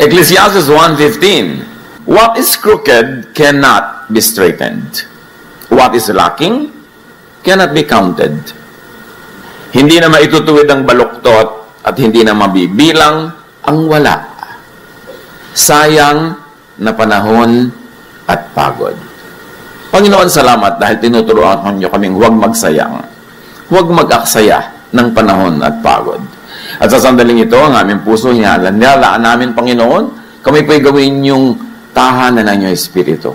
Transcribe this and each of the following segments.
Ecclesiastes 1:15. What is crooked cannot be straightened. What is lacking cannot be counted. Hindi na maitutuwid ang baluktot at hindi na mabibilang ang wala. Sayang na panahon at pagod. Panginoon, salamat dahil tinuturuan niyo kaming huwag magsayang, huwag mag-aksaya ng panahon at pagod. At sa sandaling ito, ang aming puso, hinalaan namin, Panginoon, kami po'y gawin yung tahanan ng iyong Espiritu.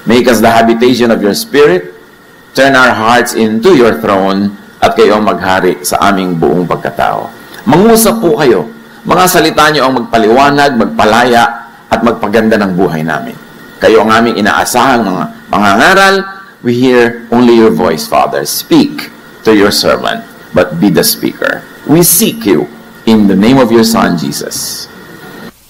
Make us the habitation of your Spirit, turn our hearts into your throne, at kayo ang maghari sa aming buong pagkatao. Mangusap po kayo, mga salita niyo ang magpaliwanag, magpalaya, at magpaganda ng buhay namin. Kayo ang aming inaasahang mga pangangaral. We hear only your voice, Father. Speak to your servant, but be the speaker. We seek you in the name of your Son, Jesus.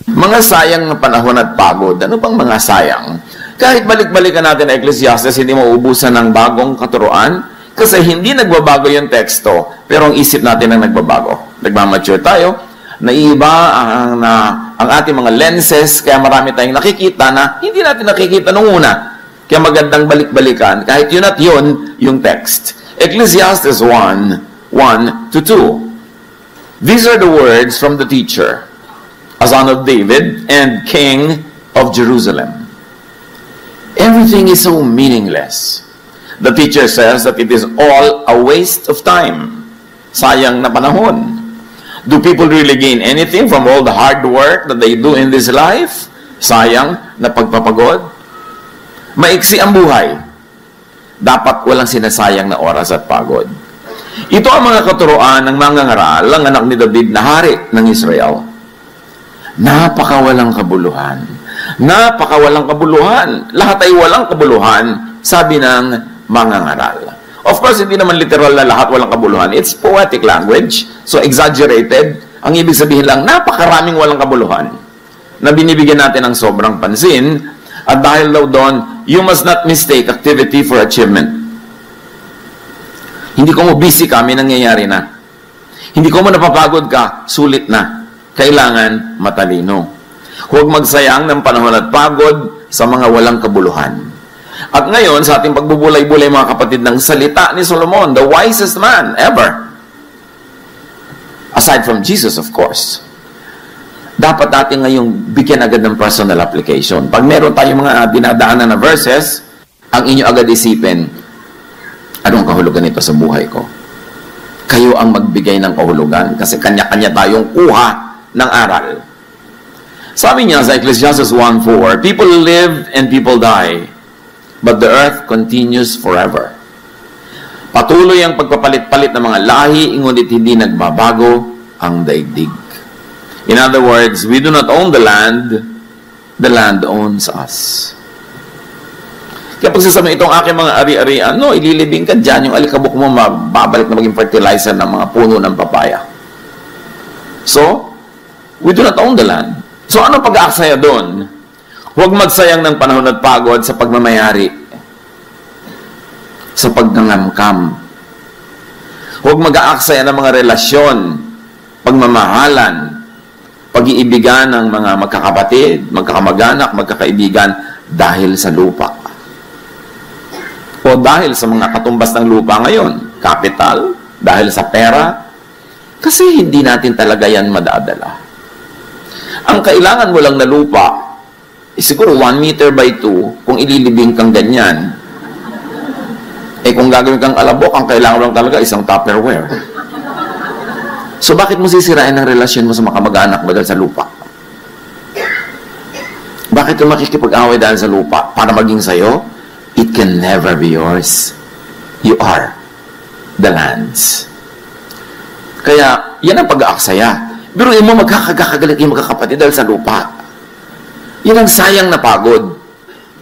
Mga sayang na panahon at pagod. Ano bang mga sayang? Kahit balik-balikan natin ang Ecclesiastes, hindi mauubusan ng bagong katuruan kasi hindi nagbabago yung teksto, pero ang isip natin ang nagbabago. Nagmamature tayo, naiiba ang ating mga lenses, kaya marami tayong nakikita na hindi natin nakikita nung una. Kaya magandang balik-balikan, kahit yun at yun, yung text. Ecclesiastes 1:1-2. These are the words from the teacher, a son of David and king of Jerusalem. Everything is so meaningless. The teacher says that it is all a waste of time. Sayang na panahon. Do people really gain anything from all the hard work that they do in this life? Sayang na pagpapagod. Maiksi ang buhay. Dapat walang sinasayang na oras at pagod. Ito ang mga katuroan ng mangangaral, ang anak ni David na hari ng Israel. Napakawalang kabuluhan. Napakawalang kabuluhan. Lahat ay walang kabuluhan, sabi ng mangangaral. Of course, hindi naman literal na lahat walang kabuluhan. It's poetic language, so exaggerated. Ang ibig sabihin lang, napakaraming walang kabuluhan na binibigyan natin ng sobrang pansin. At dahil daw doon, you must not mistake activity for achievement. Hindi ko mo busy ka, may nangyayari na. Hindi ko mo napapagod ka, sulit na. Kailangan matalino. Huwag magsayang ng panahon at pagod sa mga walang kabuluhan. At ngayon, sa ating pagbubulay-bulay mga kapatid ng salita ni Solomon, the wisest man ever. Aside from Jesus, of course. Dapat natin ngayong bigyan agad ng personal application. Pag meron tayong mga dinadaanan na verses, ang inyo agad isipin, anong kahulugan nito sa buhay ko? Kayo ang magbigay ng kahulugan kasi kanya-kanya tayong kuha ng aral. Sabi niya sa Ecclesiastes 1:4, people live and people die, but the earth continues forever. Patuloy ang pagpapalit-palit ng mga lahi, ngunit hindi nagbabago ang daigdig. In other words, we do not own the land owns us. Kaya pag sasabihin itong aking mga ari-arian, no, ililibing ka dyan, yung alikabok mo mababalik na maging fertilizer ng mga puno ng papaya. So, we do not own the land. So, ano pag-aaksaya doon? Huwag magsayang ng panahon at pagod sa pagmamayari, sa pagnangamkam. Huwag mag-aaksaya ng mga relasyon, pagmamahalan, pag-iibigan ng mga magkakapatid, magkakamag-anak, magkakaibigan dahil sa lupa. O dahil sa mga katumbas ng lupa ngayon, capital, dahil sa pera, kasi hindi natin talaga yan madadala. Ang kailangan mo lang na lupa, siguro 1 meter by 2, kung ililibing kang ganyan, kung gagawin kang alabok, ang kailangan lang talaga isang Tupperware. So, bakit mo sisirain ang relasyon mo sa makamag-anak mo dahil sa lupa? Bakit ka makikipag-away dahil sa lupa? Para maging sa'yo? It can never be yours. You are the land's. Kaya, yan ang pag-aaksaya. Pero mo magkakagalit yung magkakapatid dahil sa lupa. Yan ang sayang na pagod.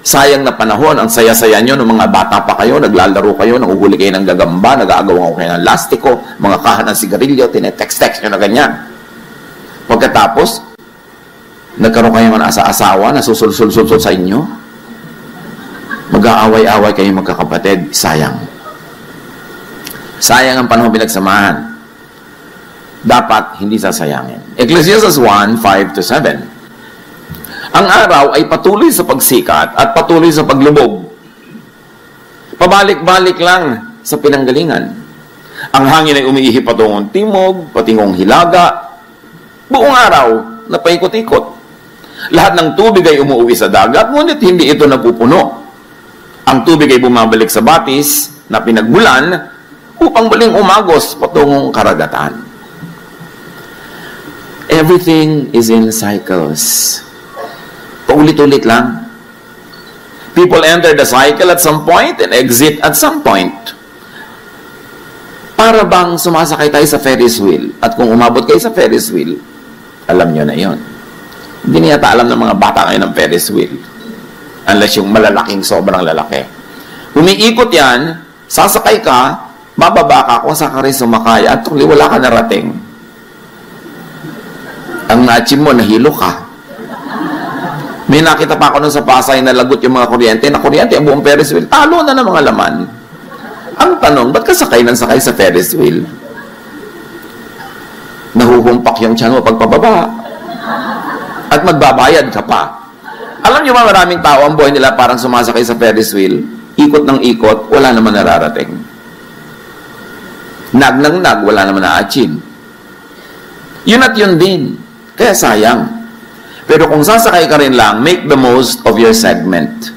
Sayang na panahon, ang saya-saya nyo ng mga bata pa kayo, naglalaro kayo, nanguhuli kayo ng gagamba, nag-aagaw kayo ng lastiko, mga kahan ng sigarilyo, tinetext-text nyo na ganyan. Pagkatapos, nagkaroon kayo ng asa-asawa, nasusul-sul-sul sa inyo, mag-aaway-away kayo magkakapatid, sayang. Sayang ang panahon pinagsamahan. Dapat hindi sasayangin. Ecclesiastes 1:5-7. Ang araw ay patuloy sa pagsikat at patuloy sa paglubog. Pabalik-balik lang sa pinanggalingan. Ang hangin ay umiihi patungong timog, patingong hilaga, buong araw na paikot-ikot. Lahat ng tubig ay umuwi sa dagat, ngunit hindi ito napupuno. Ang tubig ay bumabalik sa batis na pinagmulan upang muling umagos patungong karagatan. Everything is in cycles. Paulit-ulit lang. People enter the cycle at some point and exit at some point. Para bang sumasakay tayo sa Ferris wheel? At kung umabot kayo sa Ferris wheel, alam nyo na yon. Hindi niya alam ng mga bata ngayon ng Ferris wheel. Unless yung malalaking sobrang lalaki. Umiikot yan, sasakay ka, bababa ka kung saan ka rin sumakay at tuloy wala ka narating. Ang na-achieve mo, nahilo ka. May nakita pa ako nun sa Pasay na lagot yung mga kuryente, na kuryente ang buong Ferris wheel, talo na ng mga laman. Ang tanong, ba't ka sakay ng sakay sa Ferris wheel? Nahuhumpak yung tiyan mo pagpababa. At magbabayad ka pa. Alam niyo ba maraming tao ang buhay nila parang sumasakay sa Ferris wheel? Ikot ng ikot, wala naman nararating. Nag ng nag, wala naman na-achieve. Yun at yun din. Kaya sayang. Pero kung sasakay ka rin lang, make the most of your segment.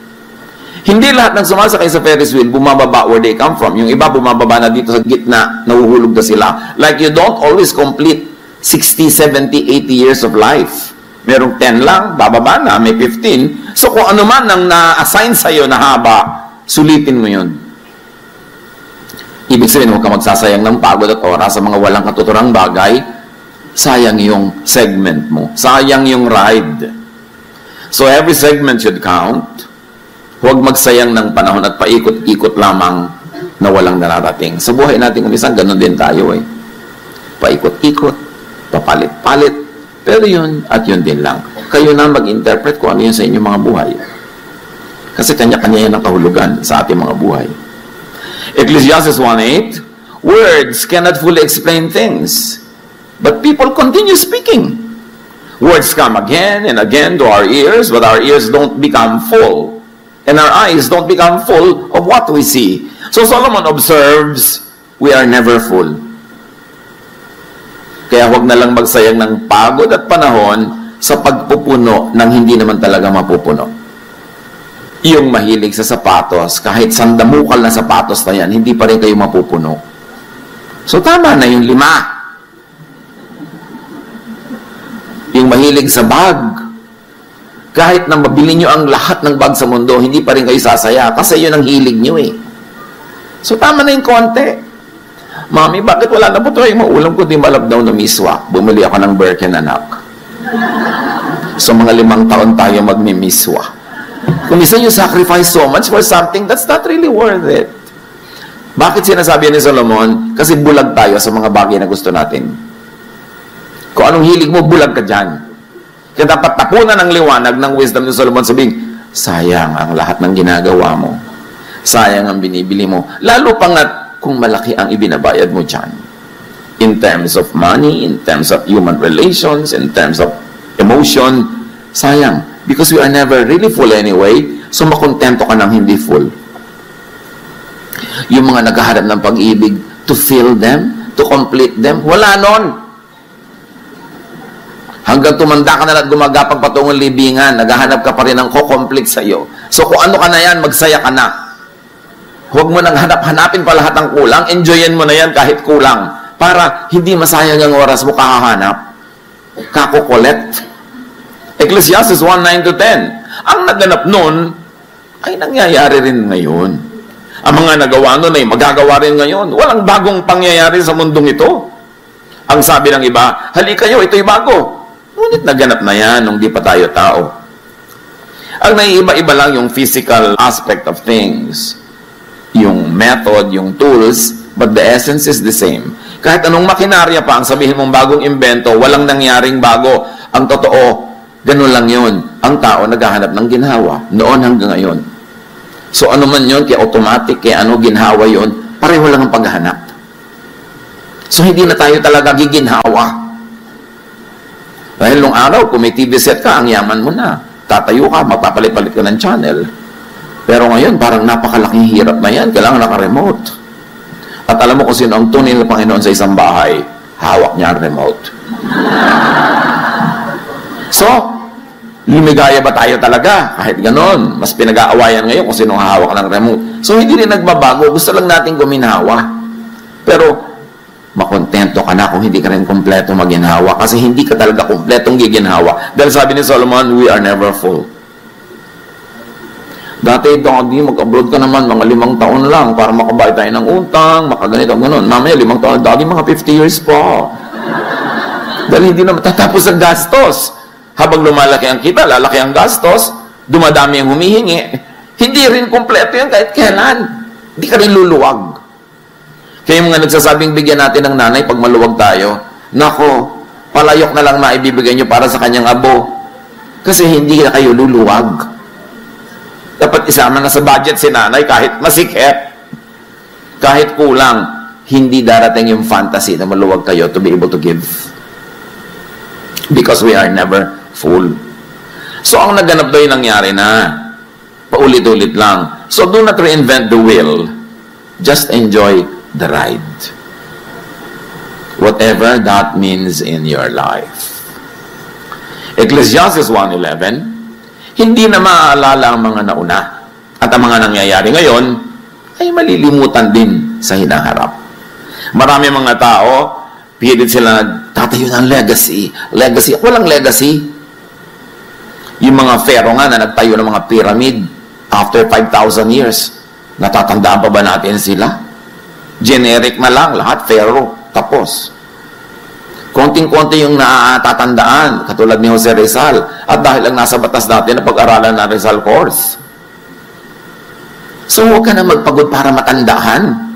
Hindi lahat ng sumasakay sa Ferris wheel bumababa where they come from. Yung iba bumababa na dito sa gitna, nahuhulog na sila. Like you don't always complete 60, 70, 80 years of life. Merong 10 lang, bababa na, may 15. So kung ano man ang na-assign sa'yo na haba, sulitin mo yun. Ibig sabihin, huwag ka magsasayang ng pagod at oras sa mga walang katuturang bagay. Sayang yung segment mo. Sayang yung ride. So every segment should count. Huwag magsayang ng panahon at paikot-ikot lamang na walang nararating. Sa buhay natin kumisan, ganun din tayo eh. Paikot-ikot, papalit-palit. Pero yun at yun din lang. Kayo na mag-interpret kung ano yun sa inyong mga buhay. Kasi kanya-kanya yan ang kahulugan sa ating mga buhay. Ecclesiastes 1:8, words cannot fully explain things. But people continue speaking. Words come again and again to our ears, but our ears don't become full. And our eyes don't become full of what we see. So Solomon observes, we are never full. Kaya huwag na lang magsayang ng pagod at panahon sa pagpupuno ng hindi naman talaga mapupuno. Yung mahilig sa sapatos, kahit sandamukal na sapatos na yan, hindi pa rin kayo mapupuno. So tama na yung 5. Yung mahilig sa bag, kahit na mabili nyo ang lahat ng bag sa mundo, hindi pa rin kayo sasaya kasi yun ang hilig nyo eh. So tama na yung konti. Mami, bakit wala na po tayo maulam ko di malabdaw na miswa? Bumili ako ng Birken, anak. So mga 5 taon tayo magmimiswa. Kung minsan you sacrifice so much for something that's not really worth it. Bakit sinasabi ni Solomon? Kasi bulag tayo sa mga bagay na gusto natin. Kung anong hilig mo, bulag ka dyan. Kaya dapat tapunan ng liwanag ng wisdom ni Solomon, sabing, sayang ang lahat ng ginagawa mo. Sayang ang binibili mo. Lalo pa nga kung malaki ang ibinabayad mo dyan. In terms of money, in terms of human relations, in terms of emotion, sayang. Because we are never really full anyway, so makontento ka ng hindi full. Yung mga naghahanap ng pag-ibig, to fill them, to complete them, wala nun. Hanggang tumanda ka na at gumagapang patungong libingan, naghahanap ka pa rin ng ko-complete sa'yo. So kung ano ka na yan, magsaya ka na. Huwag mo nang hanap-hanapin pa lahat ng kulang, enjoyin mo na yan kahit kulang. Para hindi masayang ang oras mo kakahanap. Kako-collect. Ecclesiastes 1:9-10. Ang naganap nun, ay nangyayari rin ngayon. Ang mga nagawa nun ay magagawa rin ngayon. Walang bagong pangyayari sa mundong ito. Ang sabi ng iba, halika kayo, ito'y bago. Ngunit naganap na yan nung di pa tayo tao. Ang naiiba-iba lang yung physical aspect of things. Yung method, yung tools, but the essence is the same. Kahit anong makinarya pa ang sabihin mong bagong imbento, walang nangyaring bago. Ang totoo, ganun lang yun. Ang tao naghahanap ng ginhawa, noon hanggang ngayon. So ano man yun, kaya automatic, kaya ano ginhawa yun, pareho lang ang paghahanap. So hindi na tayo talaga giginhawa. Dahil nung araw, kung may TV set ka, ang yaman mo na. tatayo ka, magpapalit-palit ka ng channel. Pero ngayon, parang napakalaking hirap na yan. Kailangan naka-remote. At alam mo kung sino ang tunay na Panginoon sa isang bahay, hawak niya ang remote. So, lumigaya ba tayo talaga? Kahit ganon, mas pinag-aawayan ngayon kung sino ang hawak ng remote. So, hindi rin nagbabago. Gusto lang natin guminhawa. Pero, makontento ka na kung hindi ka rin kompleto maginhawa. Kasi hindi ka talaga kompletong giginhawa. Dahil sabi ni Solomon, we are never full. Dati, Daddy, mag-abroad ka naman, mga 5 taon lang para makabayad tayo ng utang, makaganito, gano'n. Mamaya, 5 taon, Daddy, mga 50 years pa. Dahil hindi na matatapos ang gastos. Habang lumalaki ang kita, lalaki ang gastos, dumadami ang humihingi, hindi rin kompleto yan kahit kailan. Hindi ka rin luluwag. Kaya yung mga nagsasabing bigyan natin ng nanay pag maluwag tayo, nako, palayok na lang maibibigay nyo para sa kanyang abo. Kasi hindi na kayo luluwag. Dapat isama na sa budget si nanay kahit masikip, kahit kulang, hindi darating yung fantasy na maluwag kayo to be able to give. Because we are never full. So, ang naganap daw yung nangyari na paulit-ulit lang. So, do not reinvent the wheel. Just enjoy the ride. Whatever that means in your life. Ecclesiastes 1:11, hindi na maaalala ang mga nauna at ang mga nangyayari ngayon ay malilimutan din sa hinaharap. Marami mga tao, pilit sila tatayo ng legacy. Legacy. Walang legacy. Yung mga pharaoh nga na nagtayo ng mga pyramid after 5,000 years, natatandaan pa ba natin sila? Generic na lang, lahat pharaoh. Tapos. Konting-konti yung natatandaan, katulad ni Jose Rizal. At dahil lang nasa batas natin na pag-aralan ng Rizal course. So, huwag ka na magpagod para matandaan.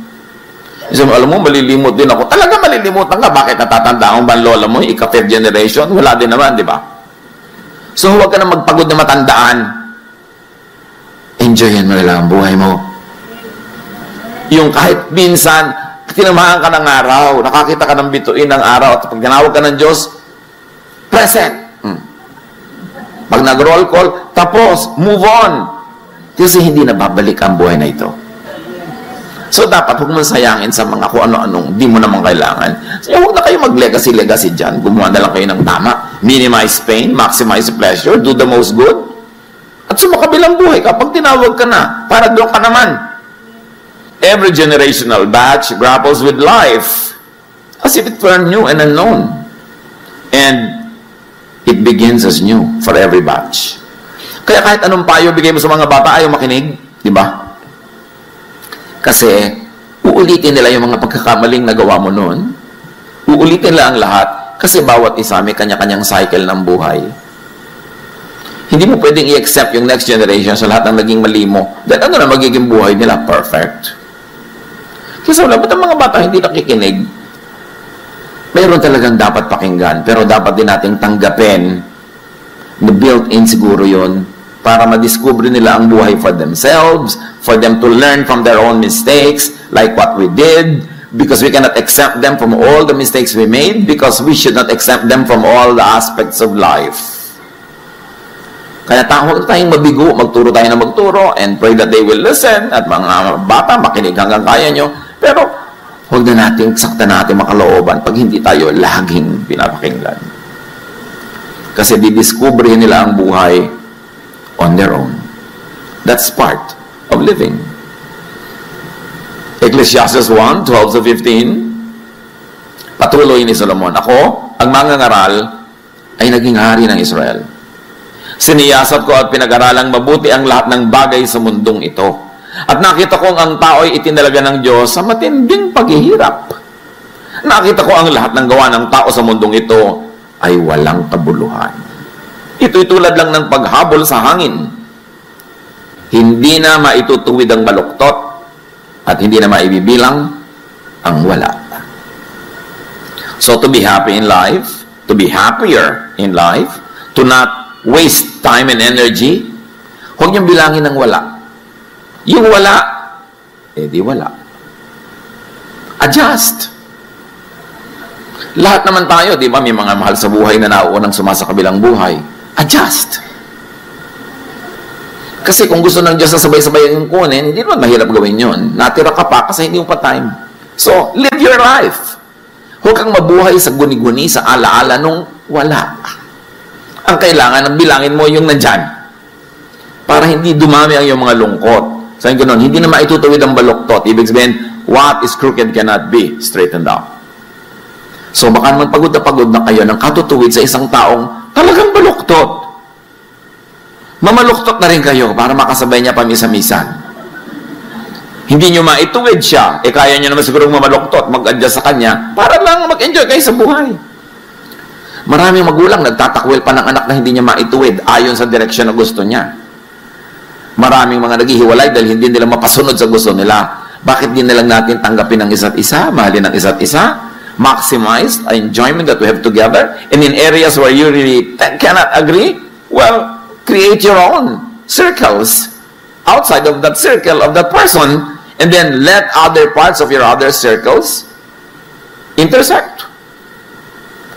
So, alam mo, malilimot din ako. Talaga malilimutan ka. Bakit natatandaan ba ang lola mo? Ika-5th generation? Wala din naman, di ba? So, huwag ka na magpagod na matandaan. Enjoyin mo lang ang buhay mo. Yung kahit minsan, tinamahan ka ng araw, nakakita ka ng bituin ng araw, at pag tinawag ka ng Diyos, present. Pag nag-roll call, tapos, move on. Kasi hindi na babalik ang buhay na ito. So, dapat huwag mo sayangin sa mga kung ano-anong di mo naman kailangan. So, huwag na kayo mag-legacy-legacy dyan. Gumawa na lang kayo ng tama. Minimize pain, maximize pleasure, do the most good. At sumakabilang buhay, kapag tinawag ka na, para doon ka naman. Every generational batch grapples with life as if it were new and unknown. And it begins as new for every batch. Kaya kahit anong payo bigay mo sa mga bata, ayaw makinig. Di ba? Kasi uulitin nila yung mga pagkakamaling nagawa mo noon. Uulitin nila ang lahat kasi bawat isa may kanya-kanyang cycle ng buhay. Hindi mo pwedeng i-accept yung next generation sa lahat ng naging mali mo. Dahil ano na magiging buhay nila? Perfect. Kasi wala, ba't ang mga bata hindi nakikinig? Mayroon talagang dapat pakinggan, pero dapat din nating tanggapin na built-in siguro yon para madiscover nila ang buhay for themselves, for them to learn from their own mistakes, like what we did, because we cannot accept them from all the mistakes we made, because we should not accept them from all the aspects of life. Kaya huwag tayong mabigo, magturo tayo na magturo, and pray that they will listen, at mga bata, makinig hanggang kaya nyo. Pero, huwag na natin, sakta natin makalooban pag hindi tayo laging pinapakinggan. Kasi didiscovery nila ang buhay on their own. That's part of living. Ecclesiastes 1:12-15, patuloy ni Solomon, ako, ang mangangaral, ay naging hari ng Israel. Siniyasat ko at pinag-aralang mabuti ang lahat ng bagay sa mundong ito. At nakita kong ang tao'y itinalaga ng Diyos sa matinding paghihirap. Nakita ko ang lahat ng gawa ng tao sa mundong ito ay walang kabuluhan. Ito'y tulad lang ng paghabol sa hangin. Hindi na maitutuwid ang baluktot at hindi na maibibilang ang wala. So to be happy in life, to be happier in life, to not waste time and energy, huwag niyong bilangin ng wala. Yung wala, di wala. Adjust. Lahat naman tayo, di ba, may mga mahal sa buhay na nauunang sumasa kabilang buhay. Adjust. Kasi kung gusto ng Diyos na sabay-sabay yung kunin, hindi naman mahirap gawin yun. Natira ka pa kasi hindi mo pa time. So, live your life. Huwag kang mabuhay sa guni-guni, sa alaala nung wala. Ang kailangan, bilangin mo yung nandyan. Para hindi dumami ang iyong mga lungkot. Sabi ko nun, hindi na maitutuwid ang baluktot. Ibig sabihin, what is crooked cannot be straightened out. So, baka naman pagod na kayo ng katutuwid sa isang taong talagang baluktot. Mamaluktot na rin kayo para makasabay niya pamisa-misan. Hindi nyo maituwid siya, kaya nyo naman siguro mamaluktot, mag-adjust sa kanya, para lang mag-enjoy kayo sa buhay. Maraming magulang nagtatakwil pa ng anak na hindi niya maituwid ayon sa direksyon na gusto niya. Maraming mga naghihiwalay dahil hindi nila mapasunod sa gusto nila. Bakit di na lang natin tanggapin ang isa't isa, mahalin ang isa't isa, maximize the enjoyment that we have together, and in areas where you really cannot agree, well, create your own circles outside of that circle of that person, and then let other parts of your other circles intersect.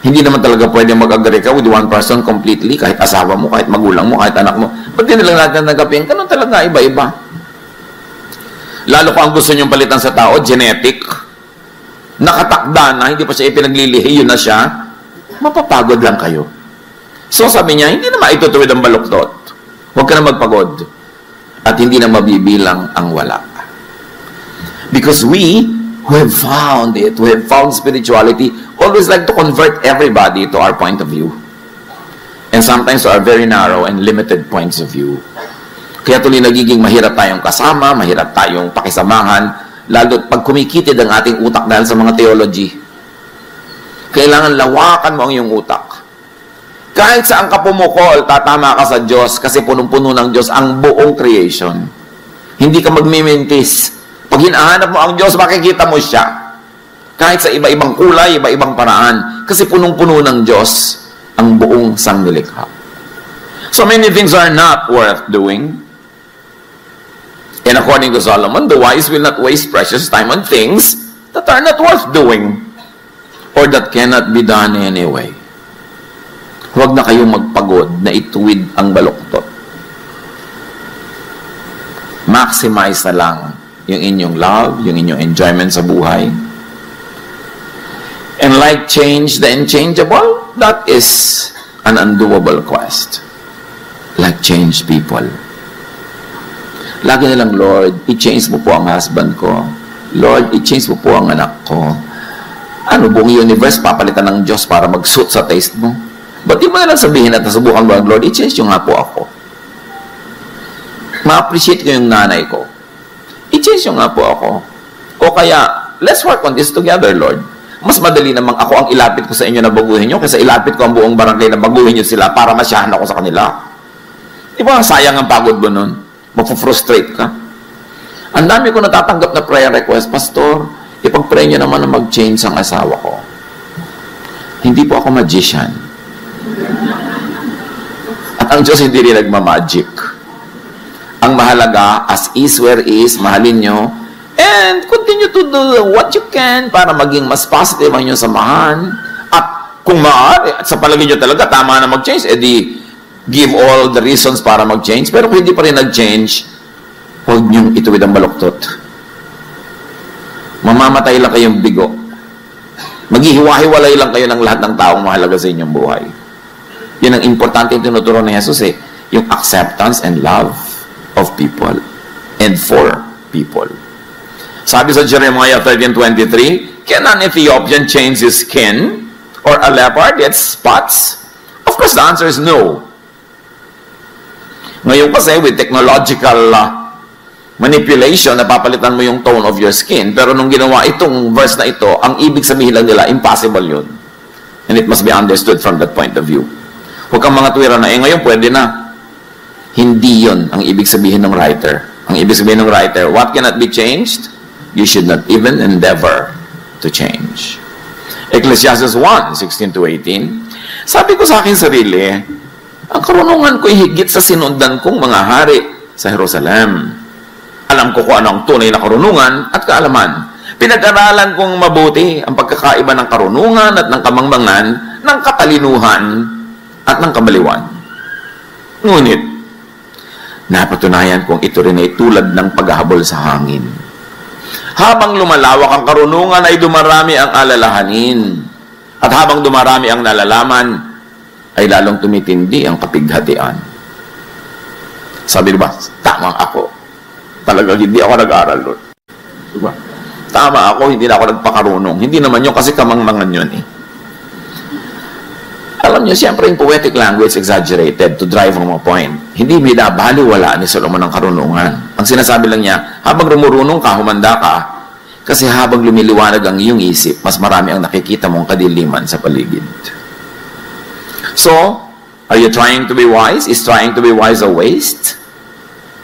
Hindi naman talaga pwede mag-agree ka with one person completely, kahit asawa mo, kahit magulang mo, kahit anak mo. Ba't di na lang natin tanggapin? Ganun talaga, iba-iba. Lalo kung ang gusto niyong palitan sa tao, genetic, nakatakda na, hindi pa siya ipinaglilihi, yun na siya, mapapagod lang kayo. So sabi niya, hindi na maitutuwid ang baluktot. Huwag ka na magpagod. At hindi na mabibilang ang wala. Because we who have found it, who have found spirituality, always like to convert everybody to our point of view. And sometimes to our very narrow and limited points of view. Kaya tuloy nagiging mahirap tayong kasama, mahirap tayong pakisamahan, lalo pag kumikitid ang ating utak dahil sa mga theology. Kailangan lawakan mo ang iyong utak. Kahit saan ka pumukol, tatama ka sa Diyos kasi punong-puno ng Diyos ang buong creation. Hindi ka magmimintis. Pag hinahanap mo ang Diyos, makikita mo siya. Kahit sa iba-ibang kulay, iba-ibang paraan. Kasi punong-puno ng Diyos ang buong sangnilikha. So many things are not worth doing. And according to Solomon, the wise will not waste precious time on things that are not worth doing or that cannot be done anyway. Huwag na kayong magpagod na ituwid ang baluktot. Maximize na lang yung inyong love, yung inyong enjoyment sa buhay. And like change the unchangeable, that is an undoable quest. Like change people. Lagi nilang, Lord, i-change mo po ang husband ko. Lord, i-change mo po ang anak ko. Ano, buong universe papalitan ng Diyos para mag-suit sa taste mo? Ba't di mo na lang sabihin at nasubukan mo, Lord, i-change yung nga po ako. Ma-appreciate ko yung nanay ko. I-change yung nga po ako. O kaya, let's work on this together, Lord. Mas madali namang ako ang ilapit ko sa inyo na baguhin nyo kaysa ilapit ko ang buong barangay na baguhin nyo sila para masyahan ako sa kanila. Di ba, sayang ang pagod mo nun? Magpo-frustrate ka. Ang dami ko natatanggap na prayer request, Pastor, ipag-pray nyo naman na mag-change ang asawa ko. Hindi po ako magician. At ang Diyos hindi rin nagmamagic. Ang mahalaga, as is where is, mahalin nyo, and continue to do what you can para maging mas positive ang inyong samahan. At kung maaari, at sa palagay nyo talaga, tama na mag-change, edi give all the reasons para mag-change. Pero kung hindi pa rin nag-change, huwag nyong ituwid ang baluktot. Mamamatay lang kayong bigo. Maghihiwa-hiwalay lang kayo ng lahat ng taong mahalaga sa inyong buhay. Yun ang importante yung tinuturo ni Jesus yung acceptance and love of people and for people. Sabi sa Jeremiah 13:23, can an Ethiopian change his skin or a leopard get spots? Of course, the answer is no. Ngayon kasi, with technological manipulation, napapalitan mo yung tone of your skin. Pero nung ginawa itong verse na ito, ang ibig sabihin lang nila, impossible yun. And it must be understood from that point of view. Huwag kang mga tuwira na, ngayon pwede na. Hindi yun ang ibig sabihin ng writer. Ang ibig sabihin ng writer, what cannot be changed, you should not even endeavor to change. Ecclesiastes 1:16-18, sabi ko sa akin sarili, ang karunungan ko'y higit sa sinundan kong mga hari sa Jerusalem. Alam ko kung ano ang tunay na karunungan at kaalaman. Pinag-aralan kong mabuti ang pagkakaiba ng karunungan at ng kamangmangan, ng katalinuhan at ng kabaliwan. Ngunit, Napatunayan kong ito rin ay tulad ng paghahabol sa hangin. Habang lumalawak ang karunungan ay dumarami ang alalahanin. At habang dumarami ang nalalaman, ay lalong tumitindi ang kapighatian. Sabi diba, tama ako. Talagang hindi ako nag-aral doon. Diba? Tama ako, hindi na ako nagpakarunong. Hindi naman yun kasi kamangmangan yun eh. Alam niyo, siyempre yung poetic language exaggerated to drive home a point. Hindi binabaliwala ni Solomon ang karunungan. Ang sinasabi lang niya, habang rumurunong ka, humanda ka, kasi habang lumiliwanag ang iyong isip, mas marami ang nakikita mong kadiliman sa paligid. So, are you trying to be wise? Is trying to be wise a waste?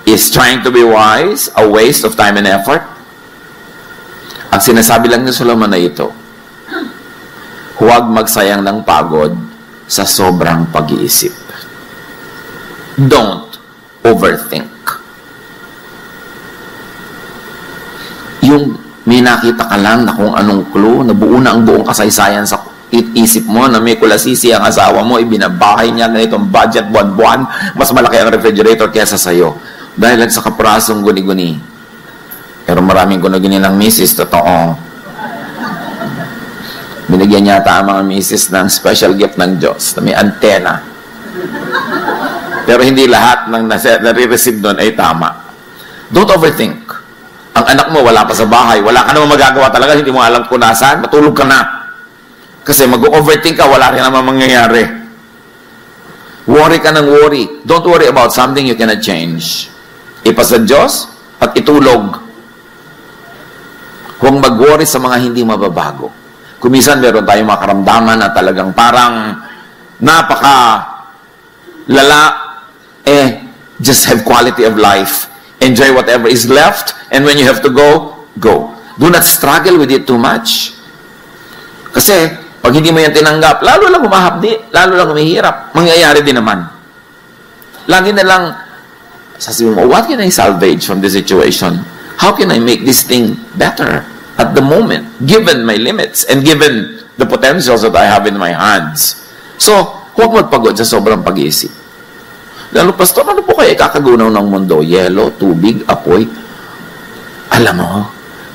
Is trying to be wise a waste of time and effort? Ang sinasabi lang ni Solomon na ito, huwag magsayang ng pagod sa sobrang pag-iisip. Don't overthink. Yung may nakita ka lang na kung anong clue, nabuo na ang buong kasaysayan sa isip mo na may kulasisi ang asawa mo, ibinabahay niya ganitong budget buwan-buwan, mas malaki ang refrigerator kaysa sa'yo. Dahil lang sa kaprasong guni-guni. Pero maraming guni-guni ng misis, totoo. Binigyan yata ang mga misis ng special gift ng Diyos na may antena. Pero hindi lahat ng nare-receive doon ay tama. Don't overthink. Ang anak mo wala pa sa bahay, wala ka naman magagawa talaga, hindi mo alam kung nasaan, matulog ka na. Kasi mag-overthink ka, wala rin naman mangyayari. Worry ka ng worry. Don't worry about something you cannot change. Ipasa Diyos at itulog. Huwag mag-worry sa mga hindi mababago. Kumisan meron tayong mga karamdaman na talagang parang napaka lala, just have quality of life. Enjoy whatever is left, and when you have to go, go. Do not struggle with it too much. Kasi, pag hindi mo yan tinanggap, lalo lang humahapdi, lalo lang humihirap, mangyayari din naman. Lagi na lang, sasabihin mo, what can I salvage from this situation? How can I make this thing better at the moment, given my limits and given the potentials that I have in my hands? So, huwag magpagod sa sobrang pag-iisip. Lalo, Pastor, ano po kaya ikakagunaw ng mundo? Yelo, tubig, apoy. Alam mo,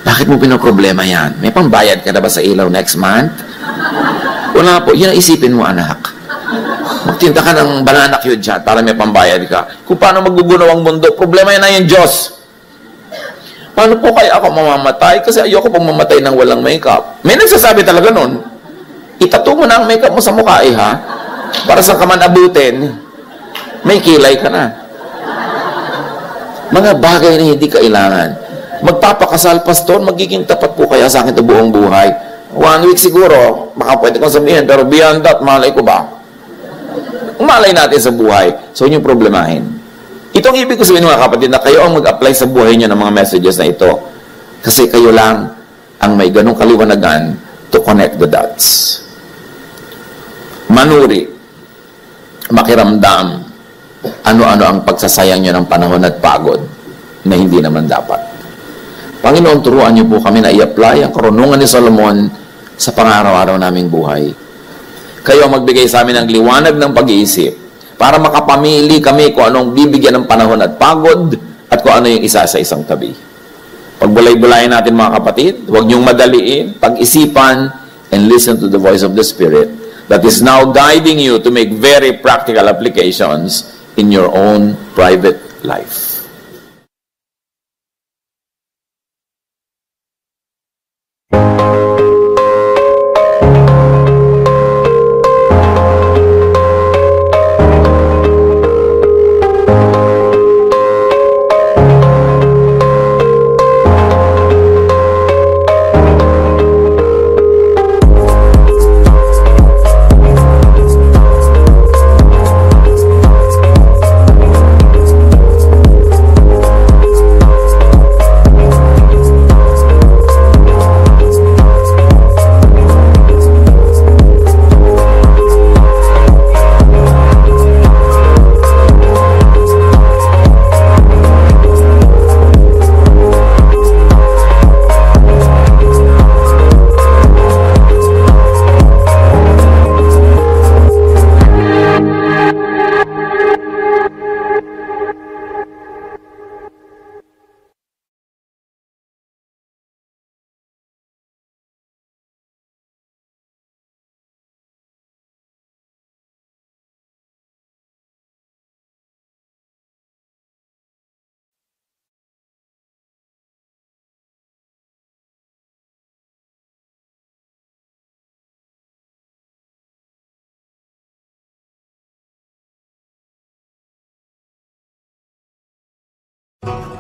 bakit mo pinoproblema yan? May pambayad ka na ba sa ilaw next month? Wala po. Yun ang isipin mo, anak. Magtinda ka ng banana cue dyan para may pambayad ka. Kung paano magugunaw ang mundo, problema yan na yung Diyos. Paano po kaya ako mamamatay? Kasi ayoko pong mamatay ng walang makeup. May nagsasabi talaga nun, itato mo na ang makeup mo sa mukha ha? Para sa ka man abutin, may kilay ka na. Mga bagay na hindi kailangan. Magpapakasal, Pastor, magiging tapat po kaya sa akin ito buong buhay. 1 week siguro, baka pwede kong sabihin, pero beyond that, malay ko ba? Umalay natin sa buhay. So, yun yung problemahin. Itong ibig ko sabihin mga kapatid na kayo ang mag-apply sa buhay nyo ng mga messages na ito. Kasi kayo lang ang may ganong kaliwanagan to connect the dots. Manuri, makiramdam, ano-ano ang pagsasayang nyo ng panahon at pagod na hindi naman dapat. Panginoon, turuan niyo po kami na i-apply ang karunungan ni Solomon sa pang-araw-araw naming buhay. Kayo magbigay sa amin ng liwanag ng pag-iisip para makapamili kami kung anong bibigyan ng panahon at pagod at kung ano yung isa sa isang tabi. Pagbulay-bulayan natin mga kapatid, huwag niyong madaliin, pag-isipan, and listen to the voice of the Spirit that is now guiding you to make very practical applications in your own private life. you.